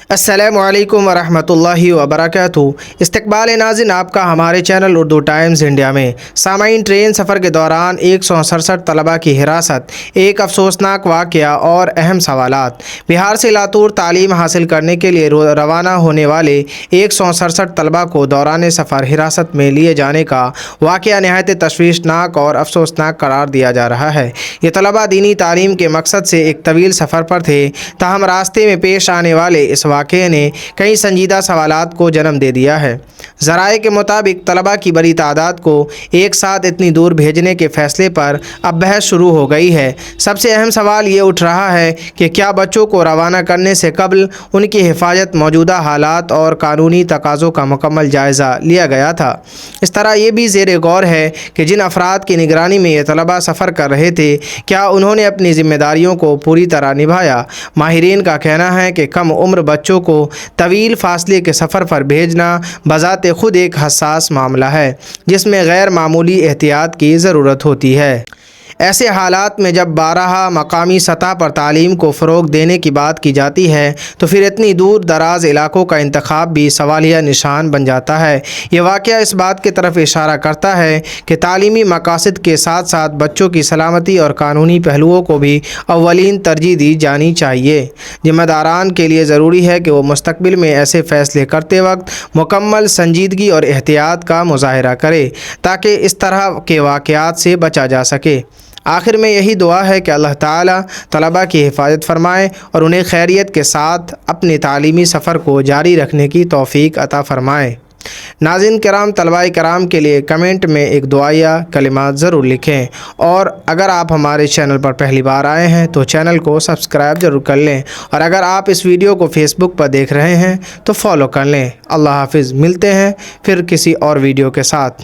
السلام علیکم ورحمۃ اللہ وبرکاتہ۔ استقبال ناظرین آپ کا ہمارے چینل اردو ٹائمز انڈیا میں۔ سامعین، ٹرین سفر کے دوران 167 طلبہ کی حراست، ایک افسوسناک واقعہ اور اہم سوالات۔ بہار سے لاتور تعلیم حاصل کرنے کے لیے روانہ ہونے والے 167 طلبہ کو دوران سفر حراست میں لیے جانے کا واقعہ نہایت تشویشناک اور افسوسناک قرار دیا جا رہا ہے۔ یہ طلبہ دینی تعلیم کے مقصد سے ایک طویل سفر پر تھے، تاہم راستے میں پیش آنے والے اس واقعے نے کئی سنجیدہ سوالات کو جنم دے دیا ہے۔ ذرائع کے مطابق طلبہ کی بڑی تعداد کو ایک ساتھ اتنی دور بھیجنے کے فیصلے پر اب بحث شروع ہو گئی ہے۔ سب سے اہم سوال یہ اٹھ رہا ہے کہ کیا بچوں کو روانہ کرنے سے قبل ان کی حفاظت، موجودہ حالات اور قانونی تقاضوں کا مکمل جائزہ لیا گیا تھا؟ اس طرح یہ بھی زیر غور ہے کہ جن افراد کی نگرانی میں یہ طلبہ سفر کر رہے تھے، کیا انہوں نے اپنی ذمہ داریوں کو پوری طرح نبھایا؟ ماہرین کا کہنا ہے کہ کم عمر بچوں کو طویل فاصلے کے سفر پر بھیجنا بذات خود ایک حساس معاملہ ہے، جس میں غیر معمولی احتیاط کی ضرورت ہوتی ہے۔ ایسے حالات میں جب بارہا مقامی سطح پر تعلیم کو فروغ دینے کی بات کی جاتی ہے تو پھر اتنی دور دراز علاقوں کا انتخاب بھی سوالیہ نشان بن جاتا ہے۔ یہ واقعہ اس بات کی طرف اشارہ کرتا ہے کہ تعلیمی مقاصد کے ساتھ ساتھ بچوں کی سلامتی اور قانونی پہلوؤں کو بھی اولین ترجیح دی جانی چاہیے۔ ذمہ داران کے لیے ضروری ہے کہ وہ مستقبل میں ایسے فیصلے کرتے وقت مکمل سنجیدگی اور احتیاط کا مظاہرہ کرے تاکہ اس طرح کے واقعات سے بچا جا سکے۔ آخر میں یہی دعا ہے کہ اللہ تعالیٰ طلباء کی حفاظت فرمائے اور انہیں خیریت کے ساتھ اپنے تعلیمی سفر کو جاری رکھنے کی توفیق عطا فرمائے۔ ناظرین کرام، طلباء کرام کے لیے کمنٹ میں ایک دعائیہ کلمات ضرور لکھیں، اور اگر آپ ہمارے چینل پر پہلی بار آئے ہیں تو چینل کو سبسکرائب ضرور کر لیں، اور اگر آپ اس ویڈیو کو فیس بک پر دیکھ رہے ہیں تو فالو کر لیں۔ اللہ حافظ۔ ملتے ہیں پھر کسی اور ویڈیو کے ساتھ۔